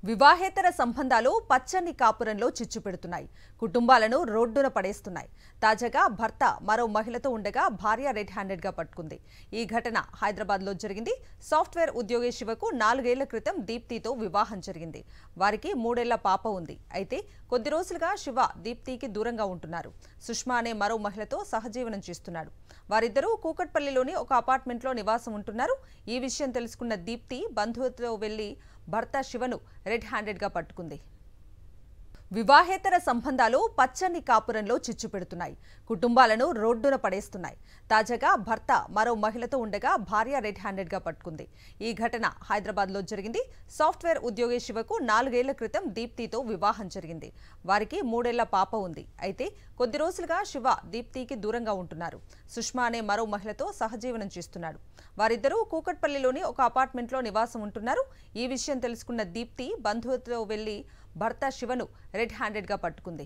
వివాహేతర సంబంధాలు పచ్చని కాపురంలో చిచ్చు పెడుతున్నాయి. కుటుంబాలను రోడ్డున పడేస్తున్నాయి. తాజాగా భర్త మరో మహిళతో ఉండగా భార్య రెడ్ హ్యాండెడ్ గా పట్టుకుంది. ఈ ఘటన హైదరాబాద్ లో జరిగింది. సాఫ్ట్వేర్ ఉద్యోగి శివకు 4 ఏళ్ల క్రితం దీప్తితో వివాహం జరిగింది. వారికి 3 ఏళ్ల పాప ఉంది. అయితే కొద్ది రోజులుగా శివ దీప్తికి దూరంగా ఉంటున్నారు. సుష్మా అనే మరో మహిళతో సహజీవనం చేస్తున్నాడు. వారిద్దరూ కూకట్పల్లిలోని ఒక అపార్ట్మెంట్లో నివాసం ఉంటున్నారు. ఈ విషయం తెలుసుకున్న దీప్తి బంధువులతో వెళ్లి భర్త శివను రెడ్ హ్యాండెడ్ గా పట్టుకుంది. వివాహేతర సంబంధాలు పచ్చని కాపురంలో చిచ్చు పెడుతున్నాయి. కుటుంబాలను రోడ్డున పడేస్తున్నాయి. తాజాగా భర్త మరో మహిళతో ఉండగా భార్య రెడ్ హ్యాండెడ్ గా పట్టుకుంది. ఈ ఘటన హైదరాబాద్ లో జరిగింది. సాఫ్ట్వేర్ ఉద్యోగి శివకు 4 ఏళ్ల క్రితం దీప్తితో వివాహం జరిగింది. వారికి 3 ఏళ్ల పాప ఉంది. అయితే కొద్ది రోజులుగా శివ దీప్తికి దూరంగా ఉంటున్నారు. సుష్మా అనే మరో మహిళతో సహజీవనం చేస్తున్నాడు. వారిద్దరూ కూకట్పల్లిలోని ఒక అపార్ట్మెంట్లో నివాసం ఉంటున్నారు. ఈ విషయం తెలుసుకున్న దీప్తి బంధువులతో వెళ్లి భర్త శివను రెడ్ హ్యాండెడ్ గా పట్టుకుంది.